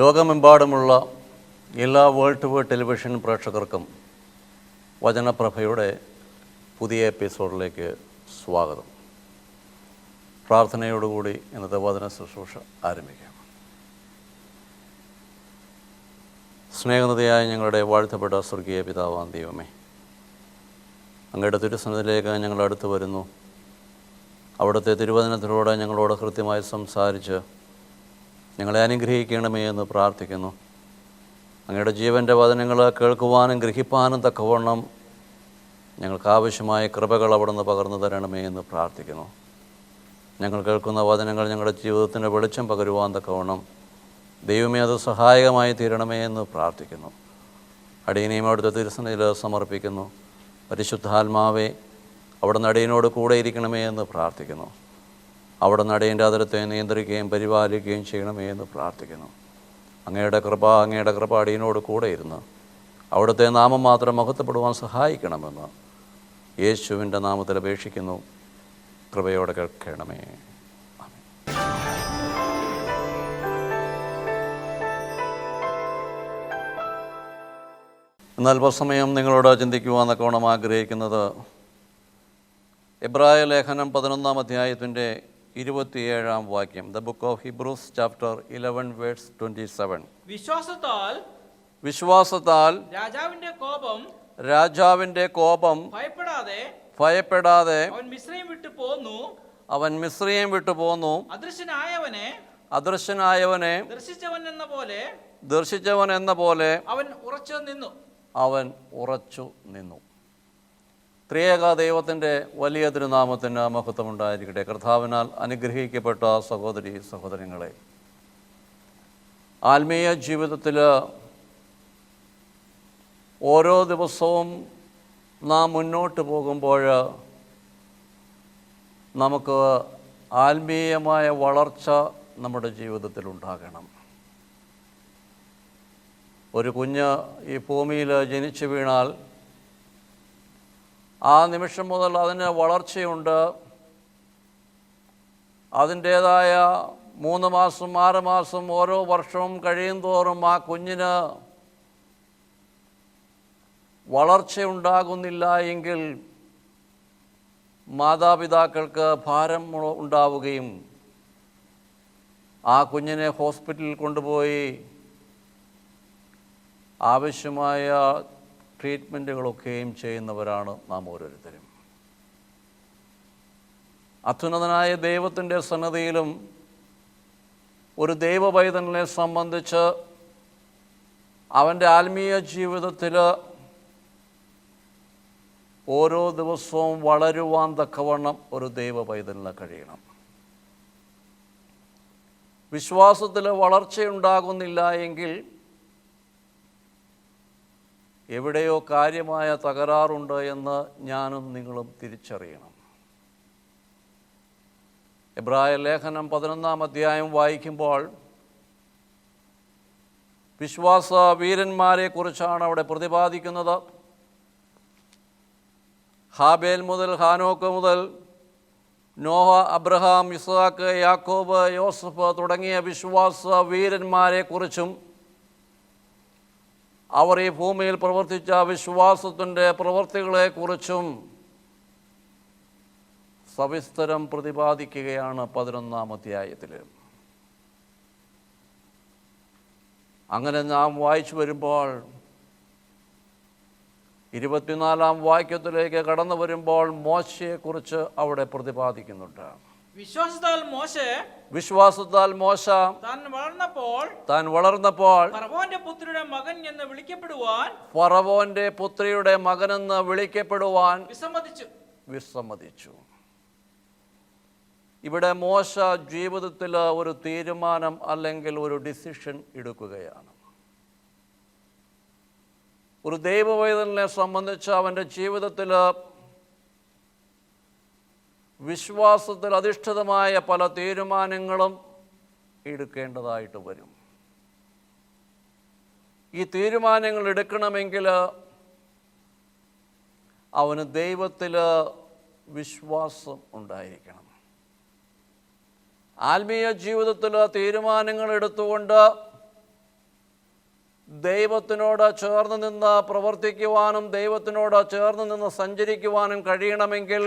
ലോകമെമ്പാടുമുള്ള എല്ലാ world to world television പ്രേക്ഷകർക്കും വചനപ്രഭയുടെ പുതിയ എപ്പിസോഡിലേക്ക് സ്വാഗതം. പ്രാർത്ഥനയോടുകൂടി ഇന്നത്തെ വചന ശുശ്രൂഷ ആരംഭിക്കാം. സ്നേഹനിധിയായ ഞങ്ങളുടെ വാഴ്ത്തപ്പെട്ട സ്വർഗീയ പിതാവാം ദൈവമേ, അങ്ങയുടെ തിരുസന്നിധിയിലേക്ക് ഞങ്ങൾ അടുത്ത് വരുന്നു. അവിടുത്തെ തിരുവചനത്തിലൂടെ ഞങ്ങളോട് കൃത്യമായി സംസാരിച്ച് ഞങ്ങളെ അനുഗ്രഹിക്കണമേ എന്ന് പ്രാർത്ഥിക്കുന്നു. അങ്ങയുടെ ജീവൻ്റെ വചനങ്ങൾ കേൾക്കുവാനും ഗ്രഹിപ്പാനും തക്കവണ്ണം ഞങ്ങൾക്ക് ആവശ്യമായ കൃപകൾ അവിടുന്ന് പകർന്നു തരണമേ എന്ന് പ്രാർത്ഥിക്കുന്നു. ഞങ്ങൾ കേൾക്കുന്ന വചനങ്ങൾ ഞങ്ങളുടെ ജീവിതത്തിൻ്റെ വെളിച്ചം പകരുവാൻ തക്കവണ്ണം ദൈവമേ അത് സഹായകമായി തീരണമേ എന്ന് പ്രാർത്ഥിക്കുന്നു. അടിയനെയും അവിടുത്തെ തിരുസന്നിധിയിൽ സമർപ്പിക്കുന്നു. പരിശുദ്ധാത്മാവേ, അവിടുന്ന് അടിയനോട് കൂടെ ഇരിക്കണമേ എന്ന് പ്രാർത്ഥിക്കുന്നു. അവിടുന്ന് അടിയൻ്റെ അതിരത്തെ നിയന്ത്രിക്കുകയും പരിപാലിക്കുകയും ചെയ്യണമേ എന്ന് പ്രാർത്ഥിക്കുന്നു. അങ്ങയുടെ കൃപ അടിയനോട് കൂടെ ഇരുന്ന് അവിടുത്തെ നാമം മാത്രം മഹത്വപ്പെടുവാൻ സഹായിക്കണമെന്ന് യേശുവിൻ്റെ നാമത്തിൽ അപേക്ഷിക്കുന്നു. കൃപയോടെ കേൾക്കണമേ. എന്നാൽ അല്പസമയം നിങ്ങളോട് ചിന്തിക്കുവാൻ തക്കവണ്ണം ആഗ്രഹിക്കുന്നത് എബ്രായ ലേഖനം 11-ാം അധ്യായത്തിൻ്റെ 27-ാം വാക്യം. The book of Hebrews chapter 11 verse 27. വിശ്വാസത്താൽ രാജാവിന്റെ കോപം ഭയപ്പെടാതെ അവൻ മിസ്രയീം വിട്ടു പോന്നു. അദൃശ്യനായവനെ ദർശിച്ചവൻ എന്ന പോലെ അവൻ ഉറച്ചു നിന്നു. ത്രിയേക ദൈവത്തിൻ്റെ വലിയ തിരുനാമത്തിന് മഹത്വമുണ്ടായിരിക്കട്ടെ. കർത്താവിനാൽ അനുഗ്രഹിക്കപ്പെട്ട സഹോദരി സഹോദരങ്ങളെ, ആത്മീയ ജീവിതത്തിൽ ഓരോ ദിവസവും നാം മുന്നോട്ട് പോകുമ്പോൾ നമുക്ക് ആത്മീയമായ വളർച്ച നമ്മുടെ ജീവിതത്തിൽ ഉണ്ടാകണം. ഒരു കുഞ്ഞ് ഈ ഭൂമിയിൽ ജനിച്ചു വീണാൽ ആ നിമിഷം മുതൽ അതിന് വളർച്ചയുണ്ട്. അതിൻ്റേതായ 3 മാസം 6 മാസം ഓരോ വർഷവും കഴിയും തോറും ആ കുഞ്ഞിന് വളർച്ചയുണ്ടാകുന്നില്ല എങ്കിൽ മാതാപിതാക്കൾക്ക് ഭാരം ഉണ്ടാവുകയും ആ കുഞ്ഞിനെ ഹോസ്പിറ്റലിൽ കൊണ്ടുപോയി ആവശ്യമായ ട്രീറ്റ്മെൻറ്റുകളൊക്കെയും ചെയ്യുന്നവരാണ് നാം ഓരോരുത്തരും. അത്യുന്നതനായ ദൈവത്തിൻ്റെ സന്നദ്ധിയിലും ഒരു ദൈവപൈതലിനെ സംബന്ധിച്ച് അവൻ്റെ ആത്മീയ ജീവിതത്തിൽ ഓരോ ദിവസവും വളരുവാൻ തക്കവണ്ണം ഒരു ദൈവപൈതലിന് കഴിയണം. വിശ്വാസത്തിൽ വളർച്ചയുണ്ടാകുന്നില്ല എങ്കിൽ എവിടെയോ കാര്യമായ തകരാറുണ്ട് എന്ന് ഞാനും നിങ്ങളും തിരിച്ചറിയണം. എബ്രായ ലേഖനം 11-ാം അധ്യായം വായിക്കുമ്പോൾ വിശ്വാസ വീരന്മാരെ കുറിച്ചാണ് അവിടെ പ്രതിപാദിക്കുന്നത്. ഹാബേൽ മുതൽ ഹാനോക്ക് മുതൽ നോഹ, അബ്രഹാം, ഇസ്ഹാക്ക്, യാക്കോബ്, യോസഫ് തുടങ്ങിയ വിശ്വാസ വീരന്മാരെ കുറിച്ചും അവർ ഈ ഭൂമിയിൽ പ്രവർത്തിച്ച വിശ്വാസത്തിൻ്റെ പ്രവൃത്തികളെക്കുറിച്ചും സവിസ്തരം പ്രതിപാദിക്കുകയാണ് 11-ാം അധ്യായത്തിൽ. അങ്ങനെ നാം വായിച്ചു വരുമ്പോൾ 24-ാം വാക്യത്തിലേക്ക് കടന്നു വരുമ്പോൾ മോശയെക്കുറിച്ച് അവിടെ പ്രതിപാദിക്കുന്നുണ്ട്. വിശ്വാസത്താൽ മോശ താൻ വളർന്നപ്പോൾ ഫറവോന്റെ പുത്രിയുടെ മകനെന്ന് വിളിക്കപ്പെടുവാൻ വിസമ്മതിച്ചു. ഇവിടെ മോശ ജീവിതത്തിൽ ഒരു തീരുമാനം അല്ലെങ്കിൽ ഒരു ഡിസിഷൻ എടുക്കുകയാണ്. ഒരു ദൈവവേദനെ സംബന്ധിച്ച് അവൻ്റെ ജീവിതത്തിൽ വിശ്വാസത്തിൽ അധിഷ്ഠിതമായ പല തീരുമാനങ്ങളും എടുക്കേണ്ടതായിട്ട് വരും. ഈ തീരുമാനങ്ങൾ എടുക്കണമെങ്കിൽ അവന് ദൈവത്തിൽ വിശ്വാസം ഉണ്ടായിരിക്കണം. ആത്മീയ ജീവിതത്തിൽ തീരുമാനങ്ങൾ എടുത്തുകൊണ്ട് ദൈവത്തിനോട് ചേർന്ന് നിന്ന് പ്രവർത്തിക്കുവാനും ദൈവത്തിനോട് ചേർന്ന് നിന്ന് സഞ്ചരിക്കുവാനും കഴിയണമെങ്കിൽ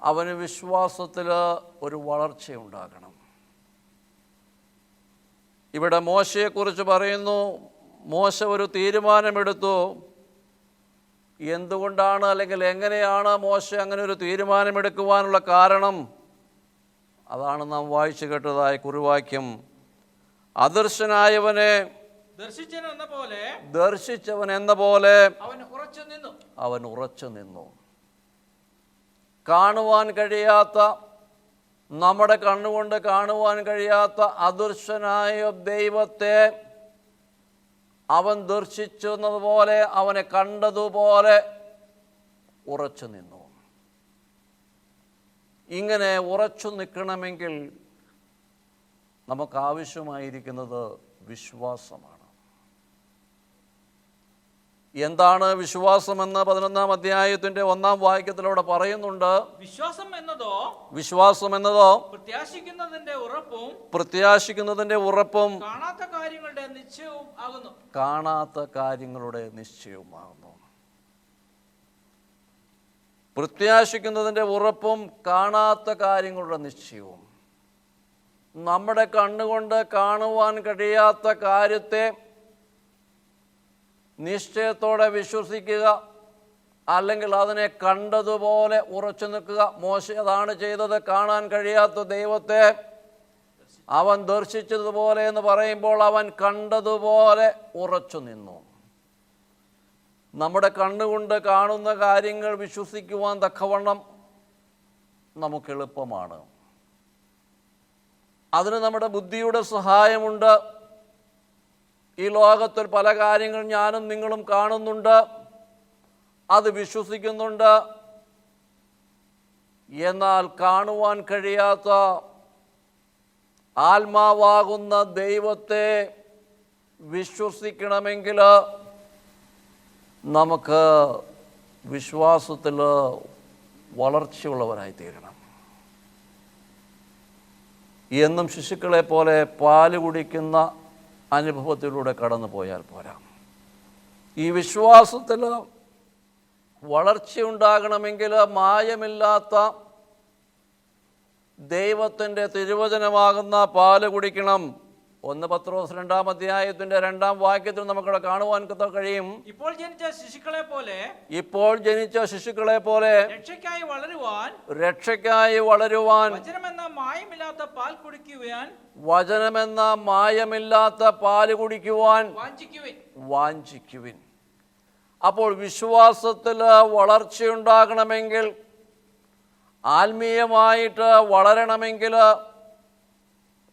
അവന് വിശ്വാസത്തിൽ ഒരു വളർച്ചയുണ്ടാകണം. ഇവിടെ മോശയെക്കുറിച്ച് പറയുന്നു. മോശ ഒരു തീരുമാനമെടുത്തു. എന്തുകൊണ്ടാണ് അല്ലെങ്കിൽ എങ്ങനെയാണ് മോശ അങ്ങനെ ഒരു തീരുമാനമെടുക്കുവാനുള്ള കാരണം? അതാണ് നാം വായിച്ചു കേട്ടതായ കുറിവാക്യം. അദർശനായവനെ ദർശിച്ചവൻ എന്ന പോലെ അവൻ ഉറച്ചു നിന്നു. കാണുവാൻ കഴിയാത്ത, നമ്മുടെ കണ്ണുകൊണ്ട് കാണുവാൻ കഴിയാത്ത അദൃശ്യനായ ദൈവത്തെ അവൻ ദർശിച്ചതുപോലെ, അവനെ കണ്ടതുപോലെ ഉറച്ചു നിന്നു. ഇങ്ങനെ ഉറച്ചു നിൽക്കണമെങ്കിൽ നമുക്കാവശ്യമായിരിക്കുന്നത് വിശ്വാസമാണ്. എന്താണ് വിശ്വാസമെന്ന് 11-ാം അധ്യായത്തിന്റെ 1-ാം വാക്യത്തിലൂടെ പറയുന്നുണ്ട്. വിശ്വാസം എന്നതോ പ്രത്യാശിക്കുന്നതിന്റെ ഉറപ്പും കാണാത്ത കാര്യങ്ങളുടെ നിശ്ചയവുമാകുന്നു. പ്രത്യാശിക്കുന്നതിന്റെ ഉറപ്പും കാണാത്ത കാര്യങ്ങളുടെ നിശ്ചയവും. നമ്മുടെ കണ്ണുകൊണ്ട് കാണുവാൻ കഴിയാത്ത കാര്യത്തെ നിശ്ചയത്തോടെ വിശ്വസിക്കുക, അല്ലെങ്കിൽ അതിനെ കണ്ടതുപോലെ ഉറച്ചു നിൽക്കുക. മോശ അതാണ് ചെയ്തത്. കാണാൻ കഴിയാത്ത ദൈവത്തെ അവൻ ദർശിച്ചതുപോലെ എന്ന് പറയുമ്പോൾ അവൻ കണ്ടതുപോലെ ഉറച്ചു നിന്നു. നമ്മുടെ കണ്ണുകൊണ്ട് കാണുന്ന കാര്യങ്ങൾ വിശ്വസിക്കുവാൻ തക്കവണ്ണം നമുക്ക് എളുപ്പമാണ്. അതിന് നമ്മുടെ ബുദ്ധിയുടെ സഹായമുണ്ട്. ഈ ലോകത്തിൽ പല കാര്യങ്ങൾ ഞാനും നിങ്ങളും കാണുന്നുണ്ട്, അത് വിശ്വസിക്കുന്നുണ്ട്. എന്നാൽ കാണുവാൻ കഴിയാത്ത ആത്മാവാകുന്ന ദൈവത്തെ വിശ്വസിക്കണമെങ്കിൽ നമുക്ക് വിശ്വാസത്തിൽ വളർച്ചയുള്ളവരായി തീരണം. എന്നും ശിശുക്കളെ പോലെ പാല് കുടിക്കുന്ന അനുഭവത്തിലൂടെ കടന്നു പോയാൽ പോരാ. ഈ വിശ്വാസത്തിൽ വളർച്ചയുണ്ടാകണമെങ്കിൽ മായമില്ലാത്ത ദൈവത്തിൻ്റെ തിരുവചനമാകുന്ന പാല് കുടിക്കണം. 1 പത്രോസ് 2-ാം അധ്യായത്തിന്റെ 2-ാം വാക്യത്തിൽ നമുക്കിവിടെ കാണുവാൻ കഴിയും. ഇപ്പോൾ ജനിച്ച ശിശുക്കളെ പോലെ രക്ഷയ്ക്കായി വളരുവാൻ വചനമെന്ന മായമില്ലാത്ത പാല് കുടിക്കുവാൻ വാഞ്ചിക്കുവിൻ. അപ്പോൾ വിശ്വാസത്തിൽ വളർച്ചയുണ്ടാകണമെങ്കിൽ, ആത്മീയമായിട്ട് വളരണമെങ്കിൽ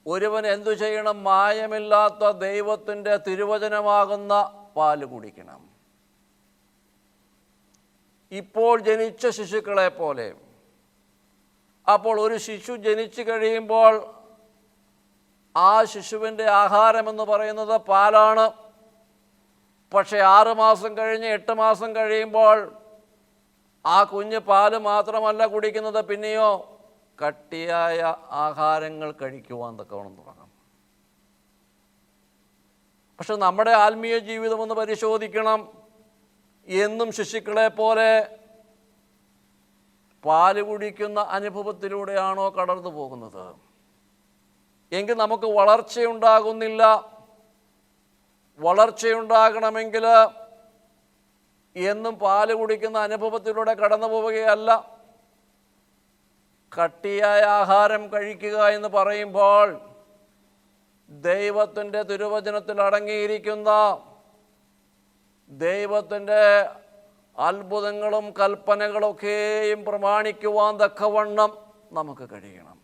ഒരുവൻ എന്തു ചെയ്യണം? മായമില്ലാത്ത ദൈവത്തിൻ്റെ തിരുവചനമാകുന്ന പാല് കുടിക്കണം. ഇപ്പോൾ ജനിച്ച ശിശുക്കളെ പോലെ. അപ്പോൾ ഒരു ശിശു ജനിച്ചു കഴിയുമ്പോൾ ആ ശിശുവിൻ്റെ ആഹാരമെന്ന് പറയുന്നത് പാലാണ്. പക്ഷേ 6 മാസം കഴിഞ്ഞ് 8 മാസം കഴിയുമ്പോൾ ആ കുഞ്ഞ് പാല് മാത്രമല്ല കുടിക്കുന്നത്, പിന്നെയോ കട്ടിയായ ആഹാരങ്ങൾ കഴിക്കുവാൻ തക്കവണ്ണം തുടങ്ങും. പക്ഷെ നമ്മുടെ ആത്മീയ ജീവിതം ഒന്ന് പരിശോധിക്കണം. എന്നും ശിശുക്കളെ പോലെ പാല് കുടിക്കുന്ന അനുഭവത്തിലൂടെയാണോ കടന്നു പോകുന്നത്? എങ്കിൽ നമുക്ക് വളർച്ചയുണ്ടാകുന്നില്ല. വളർച്ചയുണ്ടാകണമെങ്കിൽ എന്നും പാല് കുടിക്കുന്ന അനുഭവത്തിലൂടെ കടന്നു പോവുകയല്ല, കട്ടിയായ ആഹാരം കഴിക്കുക എന്ന് പറയുമ്പോൾ ദൈവത്തിൻ്റെ തിരുവചനത്തിൽ അടങ്ങിയിരിക്കുന്ന ദൈവത്തിൻ്റെ അത്ഭുതങ്ങളും കൽപ്പനകളൊക്കെയും പ്രമാണിക്കുവാൻ തക്കവണ്ണം നമുക്ക് കഴിയണം.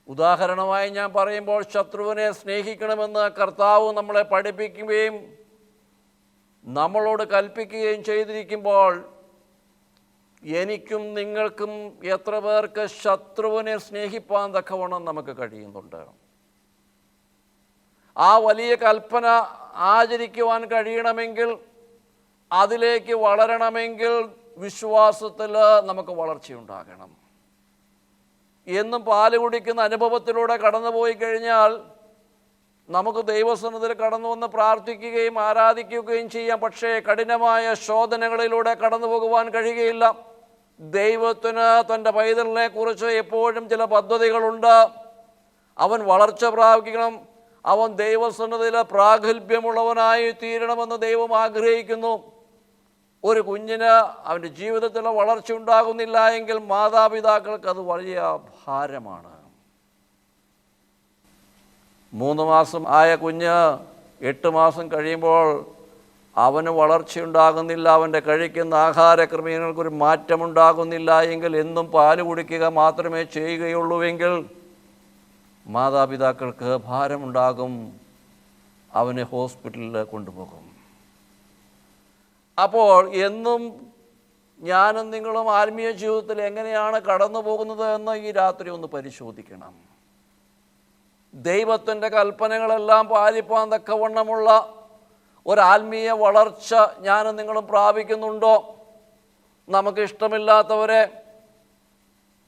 ഉദാഹരണമായി ഞാൻ പറയുമ്പോൾ, ശത്രുവിനെ സ്നേഹിക്കണമെന്ന് കർത്താവ് നമ്മളെ പഠിപ്പിക്കുകയും നമ്മളോട് കൽപ്പിക്കുകയും ചെയ്തിരിക്കുമ്പോൾ, എനിക്കും നിങ്ങൾക്കും എത്ര പേർക്ക് ശത്രുവിനെ സ്നേഹിപ്പാൻ തക്കവണ്ണം നമുക്ക് കഴിയുന്നുണ്ട്? ആ വലിയ കൽപ്പന ആചരിക്കുവാൻ കഴിയണമെങ്കിൽ, അതിലേക്ക് വളരണമെങ്കിൽ വിശ്വാസത്തിൽ നമുക്ക് വളർച്ചയുണ്ടാകണം. എന്നും പാല് കുടിക്കുന്ന അനുഭവത്തിലൂടെ കടന്നുപോയി കഴിഞ്ഞാൽ നമുക്ക് ദൈവസന്നിധിയിൽ കടന്നു വന്ന് പ്രാർത്ഥിക്കുകയും ആരാധിക്കുകയും ചെയ്യാം. പക്ഷേ കഠിനമായ ശോധനകളിലൂടെ കടന്നു പോകുവാൻ കഴിയുകയില്ല. ദൈവത്തിന് തൻ്റെ പൈതലിനെ കുറിച്ച് എപ്പോഴും ചില പദ്ധതികളുണ്ട്. അവൻ വളർച്ച പ്രാപിക്കണം, അവൻ ദൈവസന്നിധിയിൽ പ്രാഗൽഭ്യമുള്ളവനായി തീരണമെന്ന് ദൈവം ആഗ്രഹിക്കുന്നു. ഒരു കുഞ്ഞിന് അവൻ്റെ ജീവിതത്തിൽ വളർച്ച ഉണ്ടാകുന്നില്ല എങ്കിൽ മാതാപിതാക്കൾക്ക് അത് വലിയ ഭാരമാണ്. 3 മാസം ആയ കുഞ്ഞ് 8 മാസം കഴിയുമ്പോൾ അവന് വളർച്ചയുണ്ടാകുന്നില്ല, അവൻ്റെ കഴിക്കുന്ന ആഹാരക്രമീകരണങ്ങൾക്കൊരു മാറ്റമുണ്ടാകുന്നില്ല എങ്കിൽ, എന്നും പാല് കുടിക്കുക മാത്രമേ ചെയ്യുകയുള്ളൂവെങ്കിൽ മാതാപിതാക്കൾക്ക് ഭാരമുണ്ടാകും. അവനെ ഹോസ്പിറ്റലിൽ കൊണ്ടുപോകും. അപ്പോൾ എന്നും ഞാനും നിങ്ങളും ആത്മീയ ജീവിതത്തിൽ എങ്ങനെയാണ് കടന്നു പോകുന്നത് എന്ന് ഈ രാത്രി ഒന്ന് പരിശോധിക്കണം. ദൈവത്തിൻ്റെ കൽപ്പനകളെല്ലാം പാലിപ്പാൻ തക്കവണ്ണമുള്ള ഒരാത്മീയ വളർച്ച ഞാനും നിങ്ങളും പ്രാപിക്കുന്നുണ്ടോ? നമുക്ക് ഇഷ്ടമില്ലാത്തവരെ,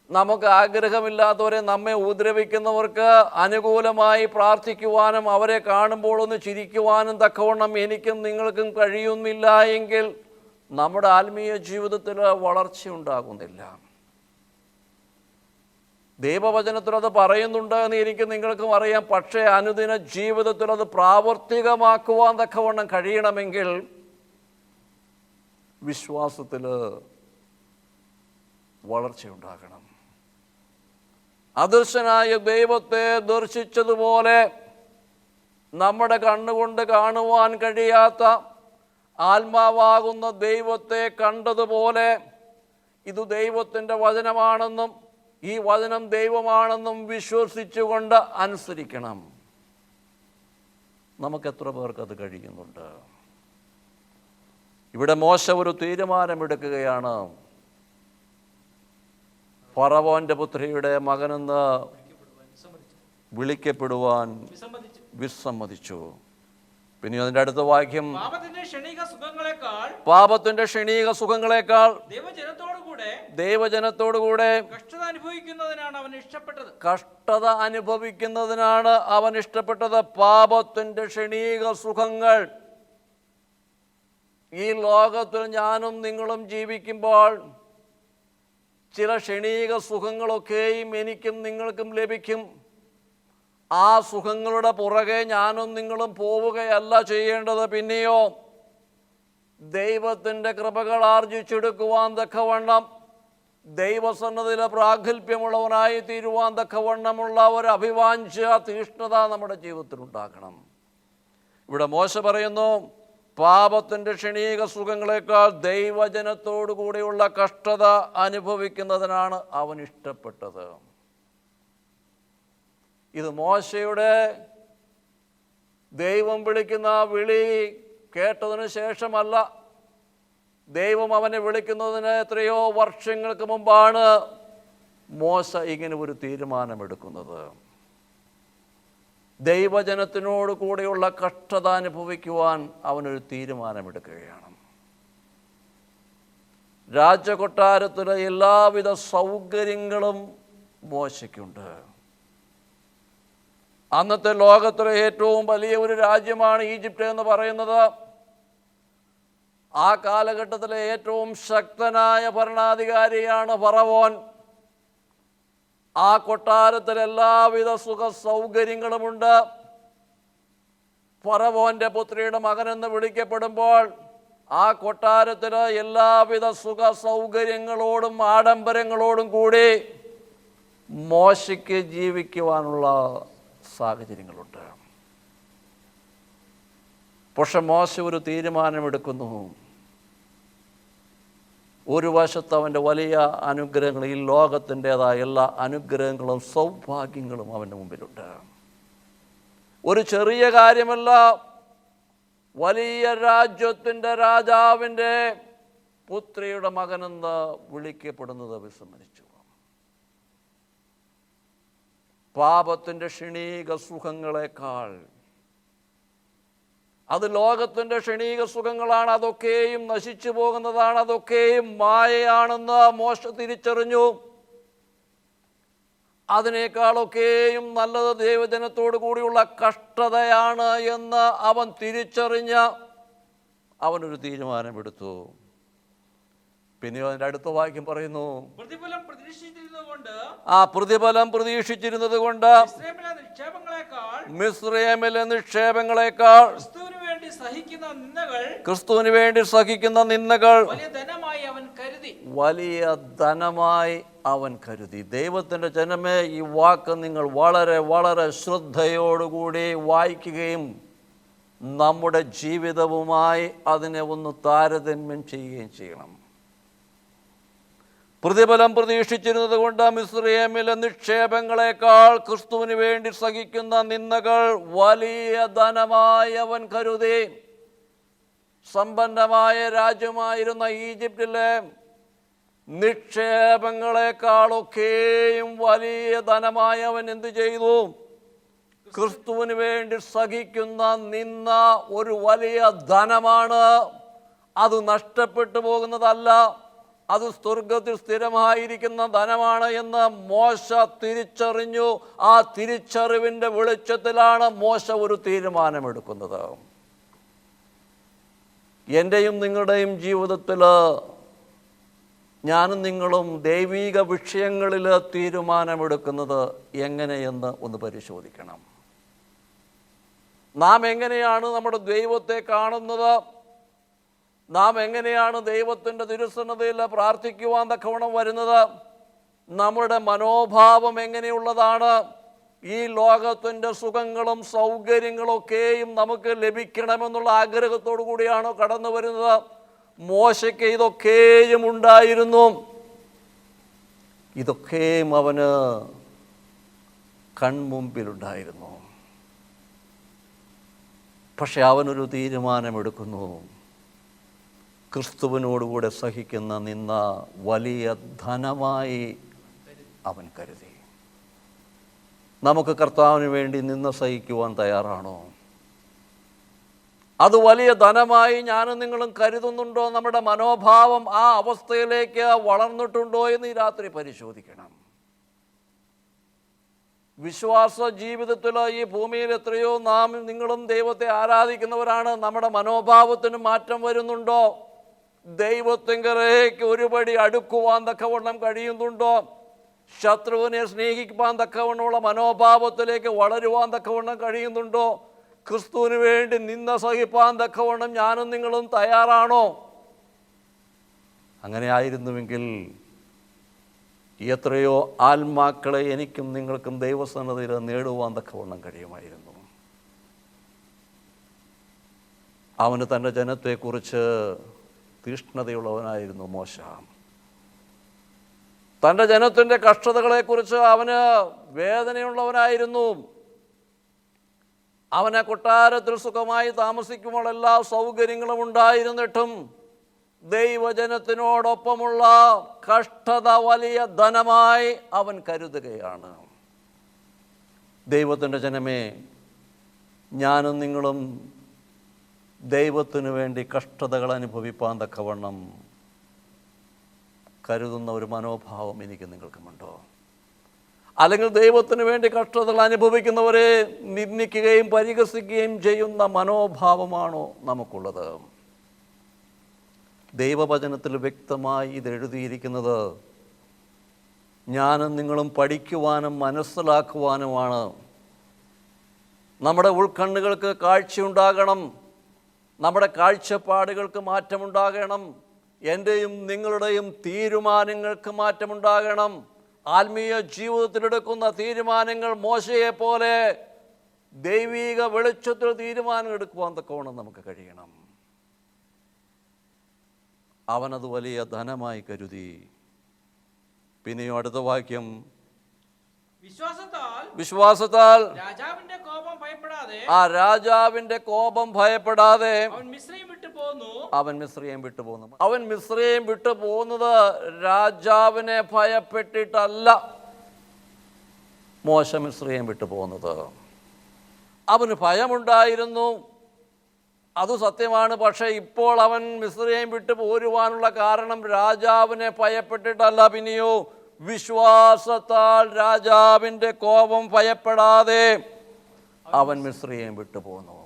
നമുക്ക് ആഗ്രഹമില്ലാത്തവരെ, നമ്മെ ഉപദ്രവിക്കുന്നവർക്ക് അനുകൂലമായി പ്രാർത്ഥിക്കുവാനും അവരെ കാണുമ്പോൾ ഒന്ന് ചിരിക്കുവാനും തക്കവണ്ണം എനിക്കും നിങ്ങൾക്കും കഴിയുന്നില്ല എങ്കിൽ നമ്മുടെ ആത്മീയ ജീവിതത്തിൽ വളർച്ചയുണ്ടാകുന്നില്ല. ദൈവവചനത്തിൽ അത് പറയുന്നുണ്ട് എന്ന് എനിക്ക് നിങ്ങൾക്കും അറിയാം. പക്ഷേ അനുദിന ജീവിതത്തിൽ അത് പ്രാവർത്തികമാക്കുവാൻ തക്കവണ്ണം കഴിയണമെങ്കിൽ വിശ്വാസത്തിൽ വളർച്ചയുണ്ടാകണം. അദൃശ്യനായ ദൈവത്തെ ദർശിച്ചതുപോലെ നമ്മുടെ കണ്ണുകൊണ്ട് കാണുവാൻ കഴിയാത്ത ആത്മാവാകുന്ന ദൈവത്തെ കണ്ടതുപോലെ ഇത് ദൈവത്തിൻ്റെ വചനമാണെന്നും ഈ വചനം ദൈവമാണെന്നും വിശ്വസിച്ചുകൊണ്ട് അനുസരിക്കണം. നമുക്കെത്ര പേർക്കത് കഴിയുന്നുണ്ട്? ഇവിടെ മോശ ഒരു തീരുമാനമെടുക്കുകയാണ്. ഫറവോന്റെ പുത്രിയുടെ മകനെന്ന് വിളിക്കപ്പെടുവാൻ വിസമ്മതിച്ചു. പിന്നെ അതിൻ്റെ അടുത്ത വാക്യം, പാപത്തിന്റെ ക്ഷണിക സുഖങ്ങളെക്കാൾ ദൈവജനത്തോടുകൂടെ കഷ്ടത അനുഭവിക്കുന്നതിനാണ് അവൻ ഇഷ്ടപ്പെട്ടത്. പാപത്തിന്റെ ക്ഷണിക സുഖങ്ങൾ. ഈ ലോകത്തിൽ ഞാനും നിങ്ങളും ജീവിക്കുമ്പോൾ ചില ക്ഷണിക സുഖങ്ങളൊക്കെയും എനിക്കും നിങ്ങൾക്കും ലഭിക്കും. ആ സുഖങ്ങളുടെ പുറകെ ഞാനും നിങ്ങളും പോവുകയല്ല ചെയ്യേണ്ടത്. പിന്നെയോ ദൈവത്തിൻ്റെ കൃപകൾ ആർജിച്ചെടുക്കുവാൻ തക്കവണ്ണം, ദൈവസന്നദ്ധിയിലെ പ്രാഗൽഭ്യമുള്ളവനായി തീരുവാൻ തക്കവണ്ണമുള്ള ഒരു അഭിവാഞ്ച തീഷ്ണത നമ്മുടെ ജീവിതത്തിൽ ഉണ്ടാക്കണം. ഇവിടെ മോശ പറയുന്നു, പാപത്തിൻ്റെ ക്ഷണിക സുഖങ്ങളെക്കാൾ ദൈവജനത്തോടു കൂടിയുള്ള കഷ്ടത അനുഭവിക്കുന്നതിനാണ് അവൻ ഇഷ്ടപ്പെട്ടത്. ഇത് മോശയുടെ ദൈവം വിളിക്കുന്ന വിളി കേട്ടതിന് ശേഷമല്ല. ദൈവം അവനെ വിളിക്കുന്നതിന് എത്രയോ വർഷങ്ങൾക്ക് മുമ്പാണ് മോശ ഇങ്ങനെ ഒരു തീരുമാനമെടുക്കുന്നത്. ദൈവജനത്തിനോട് കൂടെയുള്ള കഷ്ടത അനുഭവിക്കുവാൻ അവനൊരു തീരുമാനമെടുക്കുകയാണ്. രാജകൊട്ടാരത്തിലെ എല്ലാവിധ സൗകര്യങ്ങളും മോശയ്ക്കുണ്ട്. അന്നത്തെ ലോകത്തിലെ ഏറ്റവും വലിയ ഒരു രാജ്യമാണ് ഈജിപ്റ്റ് എന്ന് പറയുന്നത്. ആ കാലഘട്ടത്തിലെ ഏറ്റവും ശക്തനായ ഭരണാധികാരിയാണ് ഫറവോൻ. ആ കൊട്ടാരത്തിൽ എല്ലാവിധ സുഖ സൗകര്യങ്ങളുമുണ്ട്. ഫറവോന്റെ പുത്രിയുടെ മകനെന്ന് വിളിക്കപ്പെടുമ്പോൾ ആ കൊട്ടാരത്തിൽ എല്ലാവിധ സുഖ സൗകര്യങ്ങളോടും ആഡംബരങ്ങളോടും കൂടി മോശയ്ക്ക് ജീവിക്കുവാനുള്ള സാഹചര്യങ്ങളുണ്ട്. പക്ഷെ മോശ ഒരു തീരുമാനമെടുക്കുന്നു. ഒരു വശത്ത് അവൻ്റെ വലിയ അനുഗ്രഹങ്ങൾ, ഈ ലോകത്തിൻ്റെതായ എല്ലാ അനുഗ്രഹങ്ങളും സൗഭാഗ്യങ്ങളും അവൻ്റെ മുമ്പിലുണ്ട്. ഒരു ചെറിയ കാര്യമല്ല, വലിയ രാജ്യത്തിൻ്റെ രാജാവിൻ്റെ പുത്രിയുടെ മകനെന്ന് വിളിക്കപ്പെടുന്നത് വിസമ്മതിച്ചു. പാപത്തിൻ്റെ ക്ഷണിക സുഖങ്ങളെക്കാൾ, അത് ലോകത്തിൻ്റെ ക്ഷണിക സുഖങ്ങളാണ്, അതൊക്കെയും നശിച്ചു പോകുന്നതാണ്, അതൊക്കെയും മായയാണെന്ന് മോശ തിരിച്ചറിഞ്ഞു. അതിനേക്കാളൊക്കെയും നല്ലത് ദൈവജനത്തോടു കൂടിയുള്ള കഷ്ടതയാണ് എന്ന് അവൻ തിരിച്ചറിഞ്ഞ് അവനൊരു തീരുമാനമെടുത്തു. പിന്നെയോ അതിൻ്റെ അടുത്ത വാക്യം പറയുന്നു, ആ പ്രതിഫലം പ്രതീക്ഷിച്ചിരുന്നത് കൊണ്ട് മിസ്രയീമിലെ നിക്ഷേപങ്ങളെക്കാൾ ക്രിസ്തുവിന് വേണ്ടി സഹിക്കുന്ന നിന്ദകൾ വലിയ ധനമായി അവൻ കരുതി. ദൈവത്തിൻ്റെ ജനമേ, ഈ വാക്ക് നിങ്ങൾ വളരെ വളരെ ശ്രദ്ധയോടുകൂടി വായിക്കുകയും നമ്മുടെ ജീവിതവുമായി അതിനെ ഒന്ന് താരതമ്യം ചെയ്യുകയും ചെയ്യണം. പ്രതിഫലം പ്രതീക്ഷിച്ചിരുന്നത് കൊണ്ട് മിസ്രയീമിലെ നിക്ഷേപങ്ങളെക്കാൾ ക്രിസ്തുവിന് വേണ്ടി സഹിക്കുന്ന നിന്ദകൾ വലിയ ധനമായി അവൻ കരുതി. സമ്പന്നമായ രാജ്യമായിരുന്ന ഈജിപ്തിലെ നിക്ഷേപങ്ങളെക്കാളൊക്കെയും വലിയ ധനമായി അവൻ എന്തു ചെയ്തു? ക്രിസ്തുവിന് വേണ്ടി സഹിക്കുന്ന നിന്ന ഒരു വലിയ ധനമാണ്. അത് നഷ്ടപ്പെട്ടു പോകുന്നതല്ല, അത് സ്വർഗത്തിൽ സ്ഥിരമായിരിക്കുന്ന ധനമാണ് എന്ന് മോശ തിരിച്ചറിഞ്ഞു. ആ തിരിച്ചറിവിൻ്റെ വെളിച്ചത്തിലാണ് മോശ ഒരു തീരുമാനമെടുക്കുന്നത്. എൻ്റെയും നിങ്ങളുടെയും ജീവിതത്തിൽ ഞാനും നിങ്ങളും ദൈവിക വിഷയങ്ങളിൽ തീരുമാനമെടുക്കുന്നത് എങ്ങനെയെന്ന് ഒന്ന് പരിശോധിക്കണം. നാം എങ്ങനെയാണ് നമ്മുടെ ദൈവത്തെ കാണുന്നത്? നാം എങ്ങനെയാണ് ദൈവത്തിൻ്റെ തിരുസന്നിധിയിൽ പ്രാർത്ഥിക്കുവാൻ തക്കവണ്ണം വരുന്നത്? നമ്മുടെ മനോഭാവം എങ്ങനെയുള്ളതാണ്? ഈ ലോകത്തിൻ്റെ സുഖങ്ങളും സൗകര്യങ്ങളൊക്കെയും നമുക്ക് ലഭിക്കണമെന്നുള്ള ആഗ്രഹത്തോടു കൂടിയാണോ കടന്നു വരുന്നത്? മോശയ്ക്ക് ഇതൊക്കെയും ഉണ്ടായിരുന്നു. ഇതൊക്കെയും അവന് കൺമുമ്പിലുണ്ടായിരുന്നു. പക്ഷെ അവനൊരു തീരുമാനമെടുക്കുന്നു. ക്രിസ്തുവിനോടുകൂടെ സഹിക്കുന്ന നിന്ന വലിയ ധനമായി അവൻ കരുതി. നമുക്ക് കർത്താവിന് വേണ്ടി നിന്ന സഹിക്കുവാൻ തയ്യാറാണോ? അത് വലിയ ധനമായി ഞാനും നിങ്ങളും കരുതുന്നുണ്ടോ? നമ്മുടെ മനോഭാവം ആ അവസ്ഥയിലേക്ക് വളർന്നിട്ടുണ്ടോ എന്ന് ഈ രാത്രി പരിശോധിക്കണം. വിശ്വാസ ജീവിതത്തിൽ ഈ ഭൂമിയിൽ എത്രയോ നാം നിങ്ങളും ദൈവത്തെ ആരാധിക്കുന്നവരാണ്. നമ്മുടെ മനോഭാവത്തിന് മാറ്റം വരുന്നുണ്ടോ? ദൈവത്തിങ്കലേക്ക് ഒരുപടി അടുക്കുവാൻ തക്കവണ്ണം കഴിയുന്നുണ്ടോ? ശത്രുവിനെ സ്നേഹിക്കാൻ തക്കവണ്ണമുള്ള മനോഭാവത്തിലേക്ക് വളരുവാൻ തക്കവണ്ണം കഴിയുന്നുണ്ടോ? ക്രിസ്തുവിന് വേണ്ടി നിന്ന സഹിപ്പാൻ തക്കവണ്ണം ഞാനും നിങ്ങളും തയ്യാറാണോ? അങ്ങനെ ആയിരുന്നുവെങ്കിൽ എത്രയോ ആത്മാക്കളെ എനിക്കും നിങ്ങൾക്കും ദൈവസന്നിധിയിൽ നേടുവാൻ തക്കവണ്ണം കഴിയുമായിരുന്നു. അവന് തൻ്റെ ജനത്തെക്കുറിച്ച് തീഷ്ണതയുള്ളവനായിരുന്നു മോശ. തൻ്റെ ജനത്തിൻ്റെ കഷ്ടതകളെക്കുറിച്ച് അവന് വേദനയുള്ളവനായിരുന്നു. അവനെ കൊട്ടാരത്തിൽ സുഖമായി താമസിക്കുമ്പോൾ എല്ലാ സൗകര്യങ്ങളും ഉണ്ടായിരുന്നിട്ടും ദൈവജനത്തിനോടൊപ്പമുള്ള കഷ്ടത വലിയ ധനമായി അവൻ കരുതുകയാണ്. ദൈവത്തിൻ്റെ ജനമേ, ഞാനും നിങ്ങളും ദൈവത്തിനു വേണ്ടി കഷ്ടതകൾ അനുഭവിപ്പാൻ തക്കവണ്ണം കരുതുന്ന ഒരു മനോഭാവം എനിക്ക് നിങ്ങൾക്കുമുണ്ടോ? അല്ലെങ്കിൽ ദൈവത്തിന് വേണ്ടി കഷ്ടതകൾ അനുഭവിക്കുന്നവരെ നിന്ദിക്കുകയും പരിഹസിക്കുകയും ചെയ്യുന്ന മനോഭാവമാണോ നമുക്കുള്ളത്? ദൈവവചനത്തിൽ വ്യക്തമായി ഇത് എഴുതിയിരിക്കുന്നത് ഞാനും നിങ്ങളും പഠിക്കുവാനും മനസ്സിലാക്കുവാനുമാണ്. നമ്മുടെ ഉൾക്കണ്ണുകൾക്ക് കാഴ്ചയുണ്ടാകണം, നമ്മുടെ കാഴ്ചപ്പാടുകൾക്ക് മാറ്റമുണ്ടാകണം, എൻ്റെയും നിങ്ങളുടെയും തീരുമാനങ്ങൾക്ക് മാറ്റമുണ്ടാകണം. ആത്മീയ ജീവിതത്തിലെടുക്കുന്ന തീരുമാനങ്ങൾ മോശയെ പോലെ ദൈവിക വെളിച്ചത്തിൽ തീരുമാനം എടുക്കുവാൻ തക്കവണ്ണം നമുക്ക് കഴിയണം. അവനത് വലിയ ധനമായി കരുതി. പിന്നെയോ അടുത്ത വാക്യം, വിശ്വാസത്താൽ രാജാവിന്റെ കോപം ഭയപ്പെടാതെ അവൻ മിസ്രയീം വിട്ടുപോന്നു. അവൻ മിസ്രയീം വിട്ടു പോകുന്നത് രാജാവിനെ ഭയപ്പെട്ടിട്ടല്ല. മോശ മിസ്രയീം വിട്ടു പോകുന്നത് അവന് ഭയമുണ്ടായിരുന്നു, അത് സത്യമാണ്. പക്ഷേ ഇപ്പോൾ അവൻ മിസ്രയീം വിട്ടു പോരുവാനുള്ള കാരണം രാജാവിനെ ഭയപ്പെട്ടിട്ടല്ല, പിന്നെയോ വിശ്വാസത്താൽ രാജാവിൻ്റെ കോപം ഭയപ്പെടാതെ അവൻ മിസ്രയീം വിട്ടുപോന്നു.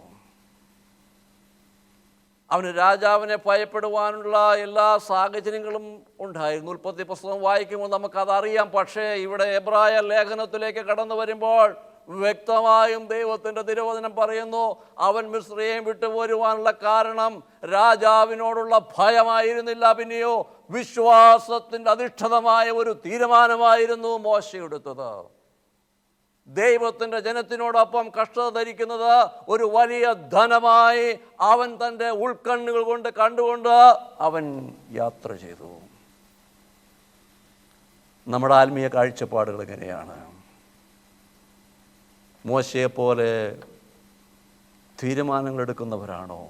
അവന് രാജാവിനെ ഭയപ്പെടുവാനുള്ള എല്ലാ സാഹചര്യങ്ങളും ഉണ്ടായിരുന്നു. ഉൽപ്പത്തി പുസ്തകം വായിക്കുമ്പോൾ നമുക്കതറിയാം. പക്ഷേ ഇവിടെ എബ്രായ ലേഖനത്തിലേക്ക് കടന്നു വരുമ്പോൾ വ്യക്തമായും ദൈവത്തിൻ്റെ തിരുവചനം പറയുന്നു, അവൻ മിസ്രയീം വിട്ടുപോരുവാനുള്ള കാരണം രാജാവിനോടുള്ള ഭയമായിരുന്നില്ല, പിന്നെയോ വിശ്വാസത്തിൻ്റെ അധിഷ്ഠിതമായ ഒരു തീരുമാനമായിരുന്നു മോശ എടുത്തത്. ദൈവത്തിൻ്റെ ജനത്തിനോടൊപ്പം കഷ്ടത ധരിക്കുന്നത് ഒരു വലിയ ധനമായി അവൻ തൻ്റെ ഉൾക്കണ്ണുകൾ കൊണ്ട് കണ്ടുകൊണ്ട് അവൻ യാത്ര ചെയ്തു. നമ്മുടെ ആത്മീയ കാഴ്ചപ്പാടുകൾ എങ്ങനെയാണ്? മോശയെപ്പോലെ തീരുമാനങ്ങൾ എടുക്കുന്നവരാണോ?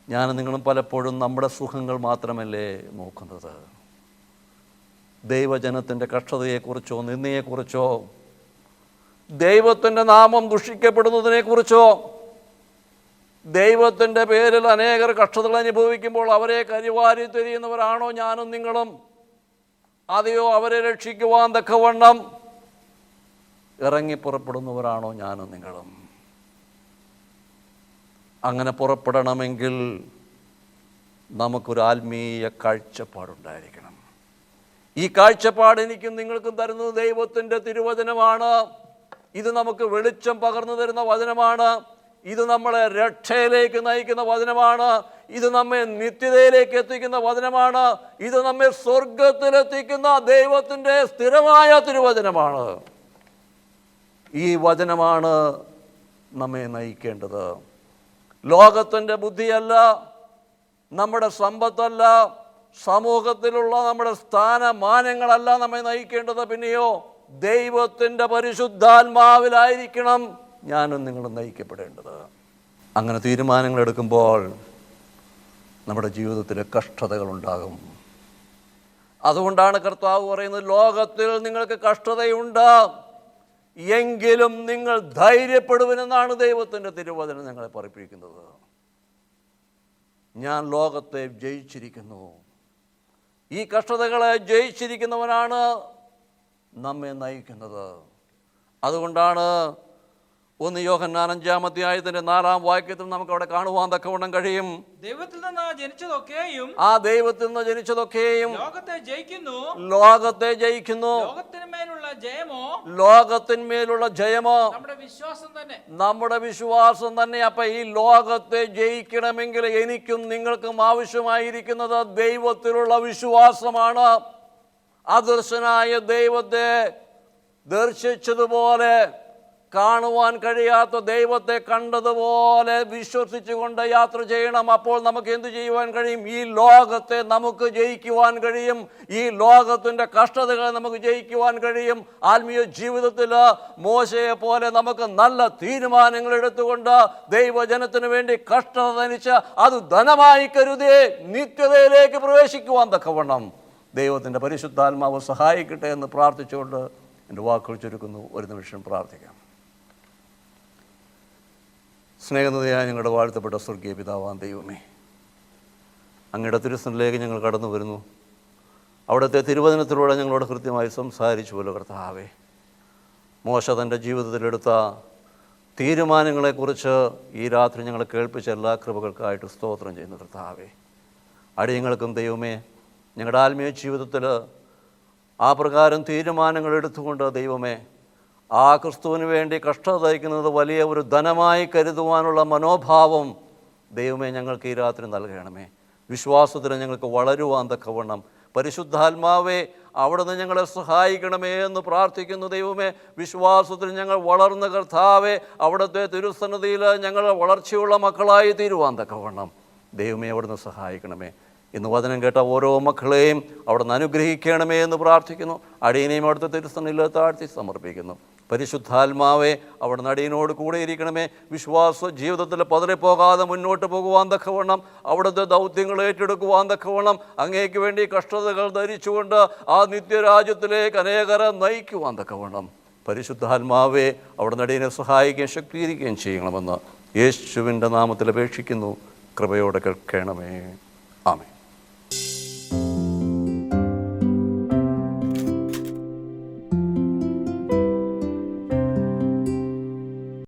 ഞാനും നിങ്ങളും പലപ്പോഴും നമ്മുടെ സുഖങ്ങൾ മാത്രമല്ലേ നോക്കുന്നത്? ദൈവജനത്തിൻ്റെ കഷ്ടതയെക്കുറിച്ചോ നിന്ദയെക്കുറിച്ചോ ദൈവത്തിൻ്റെ നാമം ദുഷിക്കപ്പെടുന്നതിനെക്കുറിച്ചോ ദൈവത്തിൻ്റെ പേരിൽ അനേകർ കഷ്ടതകൾ അനുഭവിക്കുമ്പോൾ അവരെ കരിവാരി തിരിയുന്നവരാണോ ഞാനും നിങ്ങളും? അതെയോ അവരെ രക്ഷിക്കുവാൻ തക്കവണ്ണം ഇറങ്ങി പുറപ്പെടുന്നവരാണോ ഞാനും നിങ്ങളും? അങ്ങനെ പുറപ്പെടണമെങ്കിൽ നമുക്കൊരു ആത്മീയ കാഴ്ചപ്പാടുണ്ടായിരിക്കണം. ഈ കാഴ്ചപ്പാട് എനിക്കും നിങ്ങൾക്കും തരുന്നത് ദൈവത്തിൻ്റെ തിരുവചനമാണ്. ഇത് നമുക്ക് വെളിച്ചം പകർന്നു തരുന്ന വചനമാണ്. ഇത് നമ്മളെ രക്ഷയിലേക്ക് നയിക്കുന്ന വചനമാണ്. ഇത് നമ്മെ നിത്യതയിലേക്ക് എത്തിക്കുന്ന വചനമാണ്. ഇത് നമ്മെ സ്വർഗത്തിലെത്തിക്കുന്ന ദൈവത്തിൻ്റെ സ്ഥിരമായ തിരുവചനമാണ്. ഈ വചനമാണ് നമ്മെ നയിക്കേണ്ടത്. ലോകത്തിൻ്റെ ബുദ്ധിയല്ല, നമ്മുടെ സമ്പത്തല്ല, സമൂഹത്തിലുള്ള നമ്മുടെ സ്ഥാനമാനങ്ങളല്ല നമ്മെ നയിക്കേണ്ടത്. പിന്നെയോ ദൈവത്തിൻ്റെ പരിശുദ്ധാത്മാവിലായിരിക്കണം ഞാനും നിങ്ങളും നയിക്കപ്പെടേണ്ടത്. അങ്ങനെ തീരുമാനങ്ങൾ എടുക്കുമ്പോൾ നമ്മുടെ ജീവിതത്തിൽ കഷ്ടതകളുണ്ടാകും. അതുകൊണ്ടാണ് കർത്താവ് പറയുന്നത്, ലോകത്തിൽ നിങ്ങൾക്ക് കഷ്ടതയുണ്ട്, എങ്കിലും നിങ്ങൾ ധൈര്യപ്പെടുവനെന്നാണ് ദൈവത്തിൻ്റെ തിരുവചനം ഞങ്ങളെ പഠിപ്പിക്കുന്നത്. ഞാൻ ലോകത്തെ ജയിച്ചിരിക്കുന്നു. ഈ കഷ്ടതകളെ ജയിച്ചിരിക്കുന്നവനാണ് നമ്മെ നയിക്കുന്നത്. അതുകൊണ്ടാണ് 1 യോഹന്നാൻ 5-ാം അധ്യായത്തിന്റെ 4-ാം വാക്യത്തിൽ നമുക്ക് അവിടെ കാണുവാൻ തക്കവണ്ണം കഴിയും, ദൈവത്തിൽ നിന്ന് ജനിച്ചതൊക്കെയും ആ ദൈവത്തിൽ നിന്ന് ജനിച്ചതൊക്കെയും ലോകത്തെ ജയിക്കുന്നു, ലോകത്തിന്മേലുള്ള ജയമോ നമ്മുടെ വിശ്വാസം തന്നെ. അപ്പൊ ഈ ലോകത്തെ ജയിക്കണമെങ്കിൽ എനിക്കും നിങ്ങൾക്കും ആവശ്യമായിരിക്കുന്നത് ദൈവത്തിലുള്ള വിശ്വാസമാണ്. അദൃശ്യനായ ദൈവത്തെ ദർശിച്ചതുപോലെ, കാണുവാൻ കഴിയാത്ത ദൈവത്തെ കണ്ടതുപോലെ വിശ്വസിച്ചുകൊണ്ട് യാത്ര ചെയ്യണം. അപ്പോൾ നമുക്ക് എന്തു ചെയ്യുവാൻ കഴിയും? ഈ ലോകത്തെ നമുക്ക് ജയിക്കുവാൻ കഴിയും. ഈ ലോകത്തിൻ്റെ കഷ്ടതകളെ നമുക്ക് ജയിക്കുവാൻ കഴിയും. ആത്മീയ ജീവിതത്തിൽ മോശയെ പോലെ നമുക്ക് നല്ല തീരുമാനങ്ങൾ എടുത്തുകൊണ്ട് ദൈവജനത്തിന് വേണ്ടി കഷ്ടത ധനിച്ച് അത് ധനമായി കരുതി നിത്യതയിലേക്ക് പ്രവേശിക്കുവാൻ തക്കവണ്ണം ദൈവത്തിൻ്റെ പരിശുദ്ധാത്മാവ് സഹായിക്കട്ടെ എന്ന് പ്രാർത്ഥിച്ചുകൊണ്ട് എൻ്റെ വാക്കുകൾ ചുരുക്കുന്നു. ഒരു നിമിഷം പ്രാർത്ഥിക്കാം. സ്നേഹനിധിയായ ഞങ്ങളുടെ വാഴ്ത്തപ്പെട്ട സ്വർഗീയ പിതാവാം ദൈവമേ, അങ്ങയുടെ തിരുസന്നിധിയിലേക്ക് ഞങ്ങൾ കടന്നു വരുന്നു. അവിടുത്തെ തിരുവചനത്തിലൂടെ ഞങ്ങളോട് കൃത്യമായി സംസാരിച്ചുവല്ലോ കർത്താവേ. മോശ തൻ്റെ ജീവിതത്തിലെടുത്ത തീരുമാനങ്ങളെക്കുറിച്ച് ഈ രാത്രി ഞങ്ങളെ കേൾപ്പിച്ച എല്ലാ കൃപകൾക്കായിട്ട് സ്തോത്രം ചെയ്യുന്നു കർത്താവേ. അടിയങ്ങൾക്കും ദൈവമേ ഞങ്ങളുടെ ആത്മീയ ജീവിതത്തിൽ ആ പ്രകാരം തീരുമാനങ്ങൾ എടുത്തുകൊണ്ട് ദൈവമേ ആ ക്രിസ്തുവിന് വേണ്ടി കഷ്ടത സഹിക്കുന്നത് വലിയ ഒരു ധനമായി കരുതുവാനുള്ള മനോഭാവം ദൈവമേ ഞങ്ങൾക്ക് ഈ രാത്രി നൽകണമേ. വിശ്വാസത്തിന് ഞങ്ങൾക്ക് വളരുവാൻ തക്കവണ്ണം പരിശുദ്ധാത്മാവേ അവിടുന്ന് ഞങ്ങളെ സഹായിക്കണമേ എന്ന് പ്രാർത്ഥിക്കുന്നു ദൈവമേ. വിശ്വാസത്തിൽ ഞങ്ങൾ വളർന്ന കർത്താവേ, അവിടുത്തെ തിരുസന്നിധിയിൽ ഞങ്ങൾ വളർച്ചയുള്ള മക്കളായി തീരുവാൻ തക്കവണ്ണം ദൈവമേ അവിടുന്ന് സഹായിക്കണമേ. ഇന്ന് വചനം കേട്ട ഓരോ മക്കളെയും അവിടുന്ന് അനുഗ്രഹിക്കണമേ എന്ന് പ്രാർത്ഥിക്കുന്നു. അടിയനെയും അവിടുത്തെ തിരുസന്നിധിയിൽ താഴ്ത്തി സമർപ്പിക്കുന്നു. പരിശുദ്ധാത്മാവേ അവിടുന്ന് അടിയനോട് കൂടെ ഇരിക്കണമേ. വിശ്വാസ ജീവിതത്തിൽ പതറിപ്പോകാതെ മുന്നോട്ട് പോകുവാൻ തക്കവണ്ണം, അവിടുത്തെ ദൗത്യങ്ങൾ ഏറ്റെടുക്കുവാൻ തക്കവണ്ണം, അങ്ങേക്ക് വേണ്ടി കഷ്ടതകൾ ധരിച്ചുകൊണ്ട് ആ നിത്യരാജ്യത്തിലേക്ക് അനേകരെ നയിക്കുവാൻ തക്കവണ്ണം പരിശുദ്ധാത്മാവേ അവിടുന്ന് അടിയനെ സഹായിക്കുകയും ശക്തീകരിക്കുകയും ചെയ്യണമെന്ന് യേശുവിൻ്റെ നാമത്തിൽ അപേക്ഷിക്കുന്നു. കൃപയോടെ കേൾക്കണമേ. ആമേൻ.